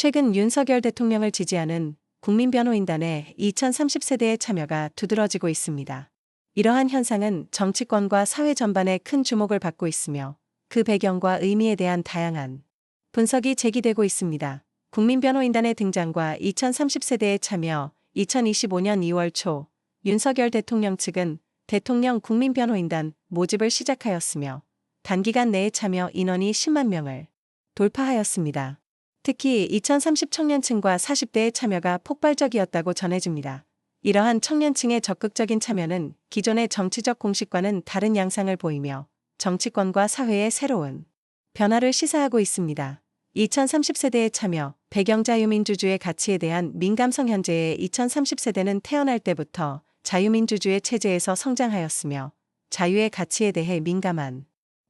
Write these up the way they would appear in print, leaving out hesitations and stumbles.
최근 윤석열 대통령을 지지하는 국민변호인단의 2030세대의 참여가 두드러지고 있습니다. 이러한 현상은 정치권과 사회 전반에 큰 주목을 받고 있으며 그 배경과 의미에 대한 다양한 분석이 제기되고 있습니다. 국민변호인단의 등장과 2030세대의 참여. 2025년 2월 초 윤석열 대통령 측은 대통령 국민변호인단 모집을 시작하였으며 단기간 내에 참여 인원이 10만 명을 돌파하였습니다. 특히 2030 청년층과 40대의 참여가 폭발적이었다고 전해집니다. 이러한 청년층의 적극적인 참여는 기존의 정치적 공식과는 다른 양상을 보이며 정치권과 사회의 새로운 변화를 시사하고 있습니다. 2030세대의 참여, 배경 자유민주주의 가치에 대한 민감성. 현재의 2030세대는 태어날 때부터 자유민주주의 체제에서 성장하였으며 자유의 가치에 대해 민감한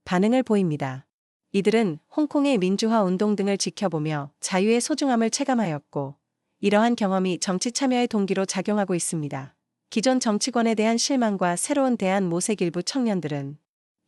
반응을 보입니다. 이들은 홍콩의 민주화 운동 등을 지켜보며 자유의 소중함을 체감하였고 이러한 경험이 정치 참여의 동기로 작용하고 있습니다. 기존 정치권에 대한 실망과 새로운 대안 모색. 일부 청년들은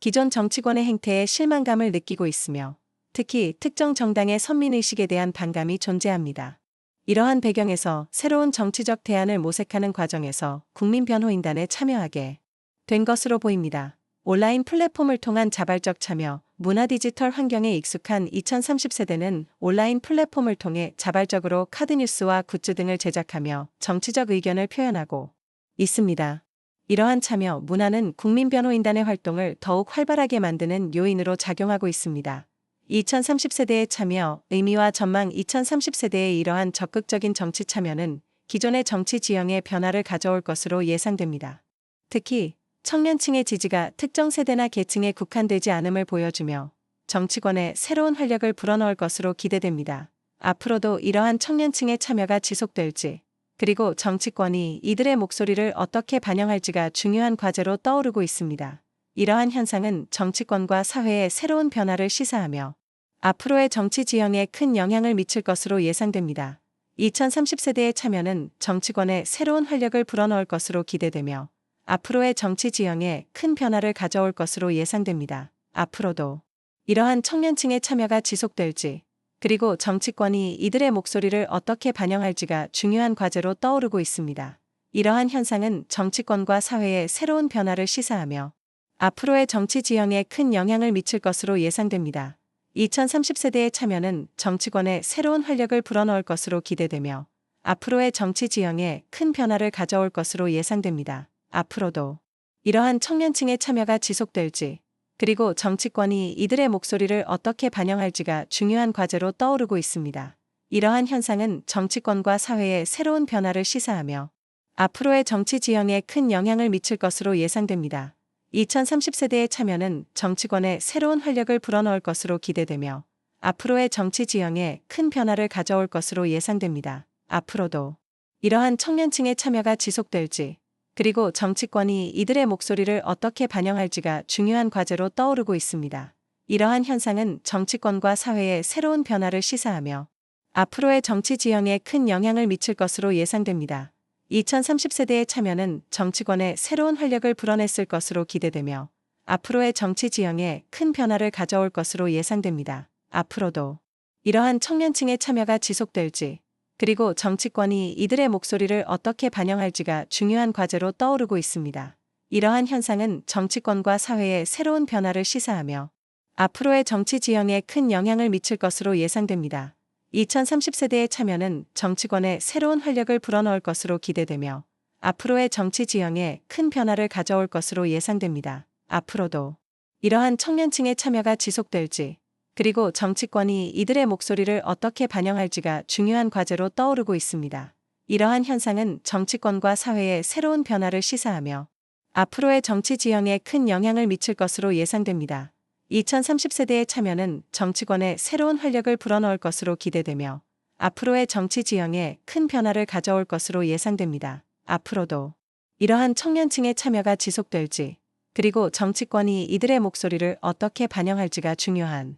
기존 정치권의 행태에 실망감을 느끼고 있으며 특히 특정 정당의 선민의식에 대한 반감이 존재합니다. 이러한 배경에서 새로운 정치적 대안을 모색하는 과정에서 국민변호인단에 참여하게 된 것으로 보입니다. 온라인 플랫폼을 통한 자발적 참여, 문화 디지털 환경에 익숙한 2030세대는 온라인 플랫폼을 통해 자발적으로 카드뉴스와 굿즈 등을 제작하며 정치적 의견을 표현하고 있습니다. 이러한 참여 문화는 국민변호인단의 활동을 더욱 활발하게 만드는 요인으로 작용하고 있습니다. 2030세대의 참여, 의미와 전망. 2030세대의 이러한 적극적인 정치 참여는 기존의 정치 지형의 변화를 가져올 것으로 예상됩니다. 특히 청년층의 지지가 특정 세대나 계층에 국한되지 않음을 보여주며 정치권에 새로운 활력을 불어넣을 것으로 기대됩니다. 앞으로도 이러한 청년층의 참여가 지속될지, 그리고 정치권이 이들의 목소리를 어떻게 반영할지가 중요한 과제로 떠오르고 있습니다. 이러한 현상은 정치권과 사회의 새로운 변화를 시사하며 앞으로의 정치 지형에 큰 영향을 미칠 것으로 예상됩니다. 2030세대의 참여는 정치권에 새로운 활력을 불어넣을 것으로 기대되며 앞으로의 정치 지형에 큰 변화를 가져올 것으로 예상됩니다. 앞으로도 이러한 청년층의 참여가 지속될지, 그리고 정치권이 이들의 목소리를 어떻게 반영할지가 중요한 과제로 떠오르고 있습니다. 이러한 현상은 정치권과 사회의 새로운 변화를 시사하며 앞으로의 정치 지형에 큰 영향을 미칠 것으로 예상됩니다. 2030세대의 참여는 정치권에 새로운 활력을 불어넣을 것으로 기대되며 앞으로의 정치 지형에 큰 변화를 가져올 것으로 예상됩니다. 앞으로도 이러한 청년층의 참여가 지속될지, 그리고 정치권이 이들의 목소리를 어떻게 반영할지가 중요한 과제로 떠오르고 있습니다. 이러한 현상은 정치권과 사회의 새로운 변화를 시사하며 앞으로의 정치 지형에 큰 영향을 미칠 것으로 예상됩니다. 2030세대의 참여는 정치권에 새로운 활력을 불어넣을 것으로 기대되며 앞으로의 정치 지형에 큰 변화를 가져올 것으로 예상됩니다. 앞으로도 이러한 청년층의 참여가 지속될지, 그리고 정치권이 이들의 목소리를 어떻게 반영할지가 중요한 과제로 떠오르고 있습니다. 이러한 현상은 정치권과 사회의 새로운 변화를 시사하며 앞으로의 정치 지형에 큰 영향을 미칠 것으로 예상됩니다. 2030세대의 참여는 정치권에 새로운 활력을 불어냈을 것으로 기대되며 앞으로의 정치 지형에 큰 변화를 가져올 것으로 예상됩니다. 앞으로도 이러한 청년층의 참여가 지속될지, 그리고 정치권이 이들의 목소리를 어떻게 반영할지가 중요한 과제로 떠오르고 있습니다. 이러한 현상은 정치권과 사회의 새로운 변화를 시사하며 앞으로의 정치 지형에 큰 영향을 미칠 것으로 예상됩니다. 2030세대의 참여는 정치권에 새로운 활력을 불어넣을 것으로 기대되며 앞으로의 정치 지형에 큰 변화를 가져올 것으로 예상됩니다. 앞으로도 이러한 청년층의 참여가 지속될지, 그리고 정치권이 이들의 목소리를 어떻게 반영할지가 중요한 과제로 떠오르고 있습니다. 이러한 현상은 정치권과 사회의 새로운 변화를 시사하며 앞으로의 정치 지형에 큰 영향을 미칠 것으로 예상됩니다. 2030세대의 참여는 정치권에 새로운 활력을 불어넣을 것으로 기대되며 앞으로의 정치 지형에 큰 변화를 가져올 것으로 예상됩니다. 앞으로도 이러한 청년층의 참여가 지속될지, 그리고 정치권이 이들의 목소리를 어떻게 반영할지가 중요한